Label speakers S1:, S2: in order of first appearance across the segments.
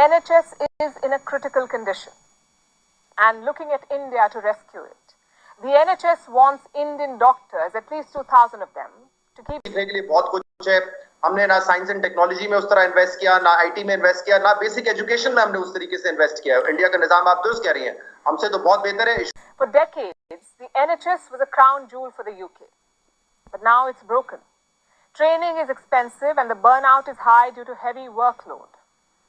S1: NHS is in a critical condition and looking at India to rescue it. The NHS wants Indian doctors, at least 2,000 of them, to keep.
S2: सीखने के लिए बहुत कुछ है। हमने ना साइंस एंड टेक्नोलॉजी में उस तरह इन्वेस्ट किया, ना आईटी में इन्वेस्ट किया, ना बेसिक एजुकेशन में हमने उस तरीके से इन्वेस्ट किया। इंडिया का निजाम आप दुरुस्त कह रही हैं, हमसे तो बहुत बेहतर है।
S1: For decades, the NHS was a crown jewel for the UK, but now it's broken. Training is expensive and the burnout is high due to heavy workload.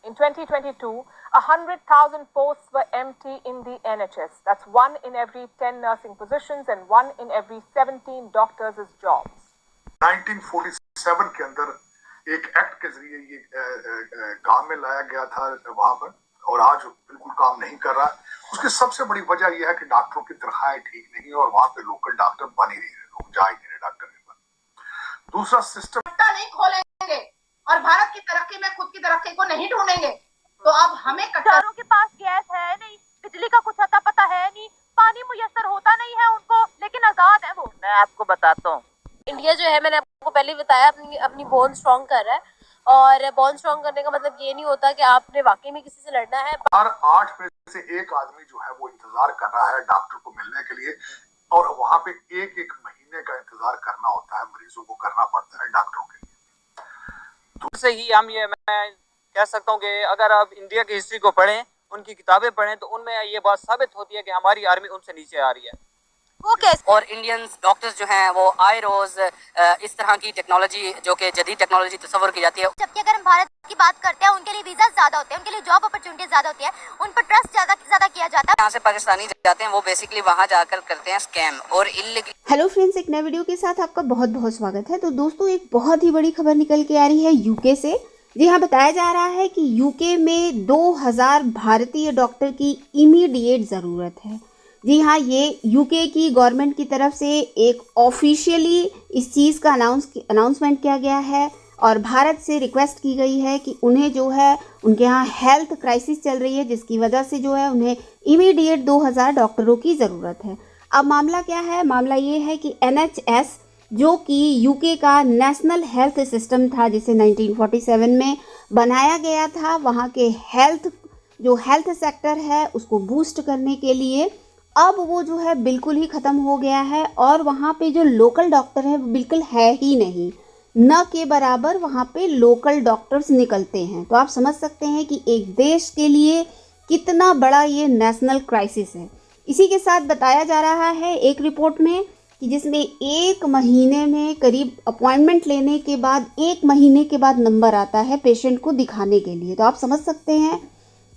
S1: In 2022, 100,000 posts were empty in the NHS. That's 1 in every 10 nursing positions and 1 in every 17 doctors' jobs.
S3: 1947 के अंदर एक act के जरिए ये काम में लाया गया था वहां पर, और आज बिल्कुल काम नहीं कर रहा। उसकी सबसे बड़ी वजह यह है कि डॉक्टरों की तनख्वाहें ठीक नहीं है और वहां पे लोकल डॉक्टर बन ही नहीं रहे, लोग जा ही नहीं रहे डॉक्टर के पास। दूसरा सिस्टम
S4: नहीं खोलेंगे और भारत की तरक्की में खुद की तरक्की को नहीं ढूंढेंगे तो अब हमें
S5: कट्टरों के पास गैस है नहीं, बिजली का कुछ अता पता है नहीं, पानी मुयस्सर होता नहीं है उनको, लेकिन आजाद है वो।
S6: मैं आपको बताता हूँ, इंडिया जो है, मैंने आपको पहले ही बताया, अपनी बोन स्ट्रॉन्ग कर रहा है। और बोन स्ट्रॉन्ग करने का मतलब ये नहीं होता कि आपने वाकई में किसी से लड़ना है।
S3: हर 8 में से 1 आदमी जो है वो इंतजार कर रहा है डॉक्टर को मिलने के लिए, और वहाँ पे एक महीने का इंतजार करना होता है, मरीजों को करना पड़ता है डॉक्टरों के लिए।
S7: दूर से ही मैं कह सकता हूँ कि अगर आप इंडिया की हिस्ट्री को पढ़ें, उनकी किताबें पढ़ें, तो उनमें ये बात साबित होती है कि हमारी आर्मी उनसे नीचे आ रही है।
S6: और इंडियन डॉक्टर्स जो हैं वो आए रोज इस तरह की टेक्नोलॉजी, जो कि जदीद टेक्नोलॉजी तस्वर की जाती है।
S5: जबकि अगर हम भारत की बात करते हैं, उनके लिए वीजा ज्यादा होते हैं, उनके लिए जॉब अपॉर्चुनिटी ज्यादा होती है, उन पर ट्रस्ट ज्यादा किया जाता है।
S6: यहाँ से पाकिस्तानी जाते हैं, वो बेसिकली वहाँ जाकर करते हैं स्कैम और इल्लीगल।
S8: हेलो फ्रेंड्स, एक नए वीडियो के साथ आपका बहुत बहुत स्वागत है। तो दोस्तों, एक बहुत ही बड़ी खबर निकल के आ रही है यूके से। जी हाँ, बताया जा रहा है कि यूके में 2000 भारतीय डॉक्टर की इमीडिएट ज़रूरत है। जी हाँ, ये यूके की गवर्नमेंट की तरफ से एक ऑफिशियली इस चीज़ का अनाउंसमेंट किया गया है और भारत से रिक्वेस्ट की गई है कि उन्हें जो है, उनके यहाँ हेल्थ क्राइसिस चल रही है, जिसकी वजह से जो है उन्हें इमीडिएट 2000 डॉक्टरों की ज़रूरत है। अब मामला क्या है? मामला ये है कि NHS, जो कि यूके का नेशनल हेल्थ सिस्टम था, जिसे 1947 में बनाया गया था, वहाँ के हेल्थ सेक्टर है उसको बूस्ट करने के लिए अब वो जो है बिल्कुल ही ख़त्म हो गया है। और वहाँ पे जो लोकल डॉक्टर है वो बिल्कुल है ही नहीं, न के बराबर वहाँ पे लोकल डॉक्टर्स निकलते हैं। तो आप समझ सकते हैं कि एक देश के लिए कितना बड़ा ये नेशनल क्राइसिस है। इसी के साथ बताया जा रहा है एक रिपोर्ट में कि जिसमें 1 महीने में करीब अपॉइंटमेंट लेने के बाद 1 महीने के बाद नंबर आता है पेशेंट को दिखाने के लिए। तो आप समझ सकते हैं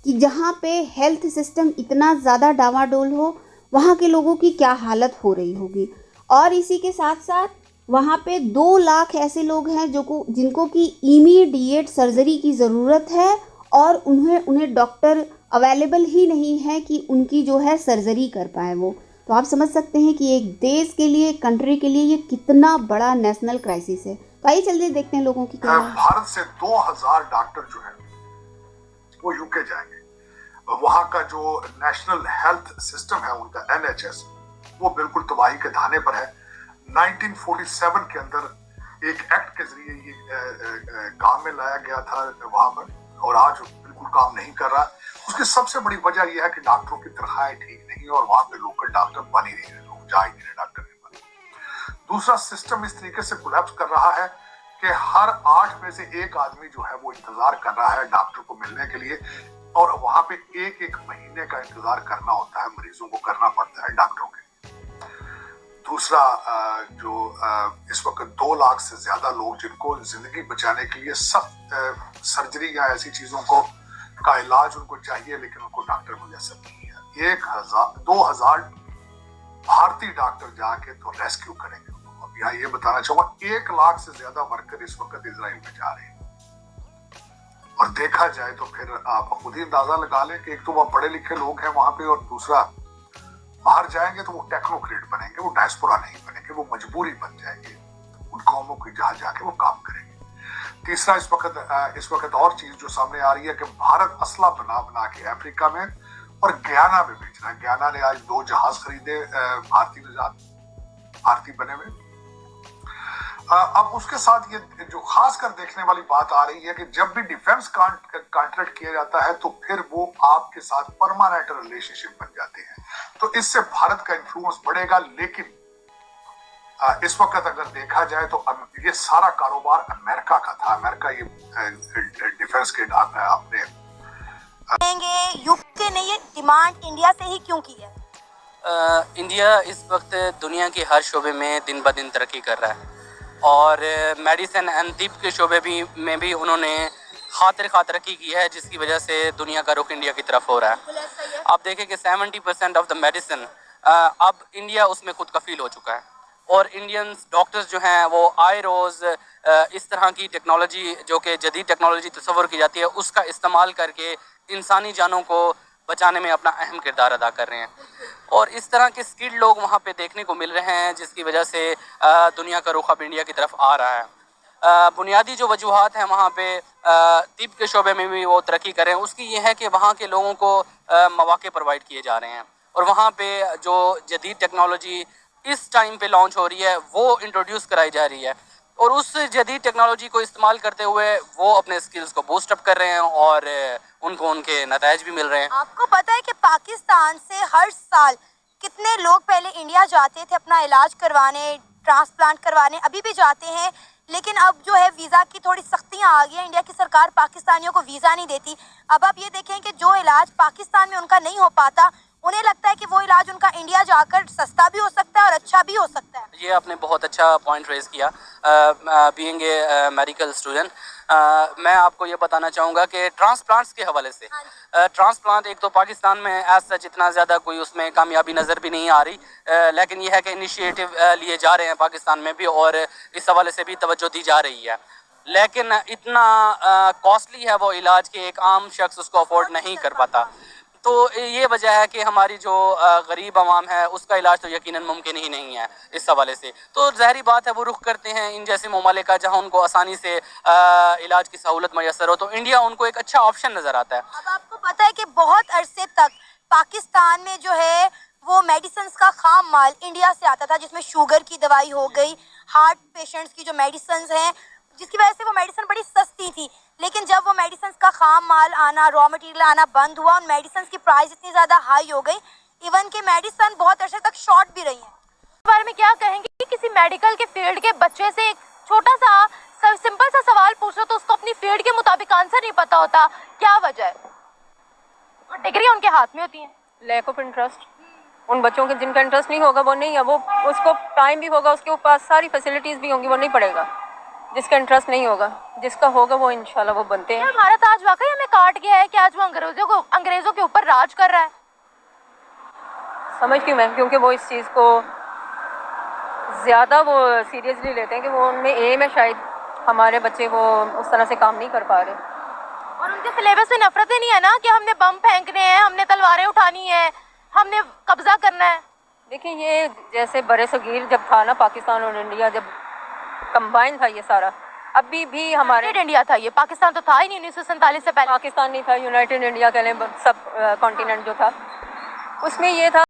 S8: कि जहाँ पे हेल्थ सिस्टम इतना ज़्यादा डावाडोल हो, वहाँ के लोगों की क्या हालत हो रही होगी। और इसी के साथ साथ वहाँ पे 2 लाख ऐसे लोग हैं जिनको कि इमीडिएट सर्जरी की ज़रूरत है और उन्हें डॉक्टर अवेलेबल ही नहीं है कि उनकी जो है सर्जरी कर पाए वो। तो आप समझ सकते हैं कि एक देश के लिए, कंट्री के लिए ये कितना बड़ा नेशनल क्राइसिस है। तो आइए चलिए देखते हैं लोगों की क्या।
S3: भारत से 2000 डॉक्टर जो है वो यूके जाएंगे। वहाँ का जो नेशनल हेल्थ सिस्टम है उनका NHS, वो बिल्कुल तबाही के धाने पर है। 1947 के अंदर एक एक्ट के जरिए ये काम में लाया गया था वहाँ पर, और आज बिल्कुल काम नहीं कर रहा। उसकी सबसे बड़ी वजह यह है कि डॉक्टरों की तनख्वाहें ठीक नहीं है और वहाँ पे लोकल डॉक्टर बन ही नहीं रहे, लोग जा ही नहीं रहे डॉक्टर के पास। दूसरा सिस्टम इस तरीके से कोलैप्स कर रहा है कि हर 8 में से 1 आदमी जो है वो इंतजार कर रहा है डॉक्टर को मिलने के लिए, और वहाँ पे एक महीने का इंतजार करना होता है, मरीजों को करना पड़ता है डॉक्टरों के लिए। दूसरा, जो इस वक्त 2 लाख से ज्यादा लोग जिनको जिंदगी बचाने के लिए सब सर्जरी या ऐसी चीजों का इलाज उनको चाहिए, लेकिन उनको डॉक्टर मुयस्सर नहीं है। 2000 भारतीय डॉक्टर जाके तो रेस्क्यू करेंगे। अब यहाँ ये बताना चाहूंगा, 1 लाख से ज्यादा वर्कर इस वक्त इजराइल में जा रहे हैं। और देखा जाए तो फिर आप खुद ही अंदाजा लगा लें कि एक तो वह पढ़े लिखे लोग हैं वहां पे, और दूसरा बाहर जाएंगे तो वो टेक्नोक्रेट बनेंगे, वो डायस्पोरा नहीं बनेंगे, वो मजबूरी बन जाएंगे उन कौमों की जहां जाके वो काम करेंगे। तीसरा, इस वक्त और चीज जो सामने आ रही है कि भारत असला बना के अफ्रीका में और गयाना में बेच रहा है। गयाना ने आज 2 जहाज खरीदे भारतीय बने हुए। अब उसके साथ ये जो खास कर देखने वाली बात आ रही है कि जब भी डिफेंस कॉन्ट्रैक्ट किया जाता है तो फिर वो आपके साथ परमानेंट रिलेशनशिप बन जाते हैं, तो इससे भारत का इन्फ्लुएंस बढ़ेगा। लेकिन इस वक्त अगर देखा जाए तो ये सारा कारोबार अमेरिका का था। अमेरिका ये डिफेंस के अपने
S9: यूके ने ये डिमांड इंडिया से ही क्यों की है?
S10: इंडिया इस वक्त दुनिया के हर शोबे में दिन ब दिन तरक्की कर रहा है और मेडिसिन एंड तिब के शोबे में भी उन्होंने खातिर तरक्की की है, जिसकी वजह से दुनिया का रुख इंडिया की तरफ हो रहा है। आप देखें कि 70% ऑफ द मेडिसिन अब इंडिया उसमें खुद कफील हो चुका है और इंडियन डॉक्टर्स जो हैं वो आए रोज़ इस तरह की टेक्नोलॉजी जो कि जदीद टेक्नोलॉजी तस्वर की जाती है उसका इस्तेमाल करके इंसानी जानों को बचाने में अपना अहम किरदार अदा कर रहे हैं और इस तरह के स्किल्ड लोग वहाँ पे देखने को मिल रहे हैं, जिसकी वजह से दुनिया का रुख अब इंडिया की तरफ आ रहा है। बुनियादी जो वजूहात हैं वहाँ पे तिब के शोबे में भी वो तरक्की कर रहे हैं, उसकी ये है कि वहाँ के लोगों को मौके प्रोवाइड किए जा रहे हैं और वहाँ पे जो जदीद टेक्नोलॉजी इस टाइम पे लॉन्च हो रही है वो इंट्रोड्यूस कराई जा रही है और उस जदीद टेक्नोलॉजी को इस्तेमाल करते हुए वो अपने स्किल्स को बूस्ट अप कर रहे हैं और उनको उनके नताइज भी मिल रहे हैं।
S9: आपको पता है कि पाकिस्तान से हर साल कितने लोग पहले इंडिया जाते थे अपना इलाज करवाने, ट्रांसप्लांट करवाने, अभी भी जाते हैं, लेकिन अब जो है वीज़ा की थोड़ी सख्तियां आ गई हैं। इंडिया की सरकार पाकिस्तानियों को वीज़ा नहीं देती। अब आप ये देखें कि जो इलाज पाकिस्तान में उनका नहीं हो पाता, उन्हें लगता है कि वो इलाज उनका इंडिया जाकर सस्ता भी हो सकता है और अच्छा भी हो सकता है।
S10: ये आपने बहुत अच्छा पॉइंट रेज किया। बीइंग ए मेडिकल स्टूडेंट मैं आपको ये बताना चाहूँगा कि ट्रांसप्लांट्स के हवाले से ट्रांसप्लांट एक तो पाकिस्तान में एज सच इतना ज़्यादा कोई उसमें कामयाबी नज़र भी नहीं आ रही, लेकिन यह है कि इनिशिएटिव लिए जा रहे हैं पाकिस्तान में भी और इस हवाले से भी तवज्जो दी जा रही है, लेकिन इतना कॉस्टली है वो इलाज कि एक आम शख्स उसको अफोर्ड नहीं कर पाता। तो ये वजह है कि हमारी जो गरीब आवाम है उसका इलाज तो यकीनन मुमकिन ही नहीं है। इस हवाले से तो ज़ाहिर बात है वो रुख करते हैं इन जैसे ममालिक का जहाँ उनको आसानी से इलाज की सहूलत मैसर हो, तो इंडिया उनको एक अच्छा ऑप्शन नज़र आता है।
S9: अब आपको पता है कि बहुत अरसे तक पाकिस्तान में जो है वो मेडिसिन का खाम माल इंडिया से आता था, जिसमें शुगर की दवाई हो गई, हार्ट पेशेंट्स की जो मेडिसिन हैं, जिसकी वजह से वो मेडिसिन बड़ी सस्ती थी। लेकिन जब वो मेडिसिन का खाम माल आना, रॉ मटेरियल आना बंद हुआ, उन मेडिसिन की प्राइस इतनी ज़्यादा हाई हो गई, इवन कि मेडिसिन बहुत अरसे तक शॉर्ट भी रही हैं।
S5: इस बारे में क्या कहेंगे कि किसी मेडिकल के फील्ड के बच्चे से एक छोटा सा सिंपल सा सवाल पूछो तो उसको अपनी फील्ड के मुताबिक आंसर नहीं पता होता, क्या वजह है? और डिग्री उनके हाथ में होती है।
S11: Lack of interest. उन बच्चों के जिनका इंटरेस्ट नहीं होगा वो नहीं है, वो उसको टाइम भी होगा, उसके पास सारी फैसिलिटीज़ भी होंगी, वो नहीं पढ़ेगा। जिसका इंटरेस्ट नहीं होगा, जिसका होगा वो इंशाल्लाह वो बनते हैं।
S5: भारत आज वाकई हमें काट गया है कि आज वो अंग्रेजों के ऊपर राज कर रहा है।
S11: समझती हूँ मैं, क्योंकि वो इस चीज़ को ज़्यादा वो सीरियसली लेते हैं कि वो उनमें एम है शायद हमारे बच्चे वो उस तरह से काम नहीं कर पा रहे।
S5: और उनके सिलेबस में नफरत ही नहीं है ना कि हमने बम फेंकने हैं, हमने तलवारें उठानी है, हमने कब्जा करना है।
S11: देखिए ये जैसे बड़े सगीर जब था ना, पाकिस्तान और इंडिया जब कंबाइन था ये सारा, अभी भी हमारे
S5: इंडिया था, ये पाकिस्तान तो था ही नहीं। 1947 से पहले
S11: पाकिस्तान नहीं था, यूनाइटेड इंडिया कह लें, सब कॉन्टिनेंट जो था उसमें ये था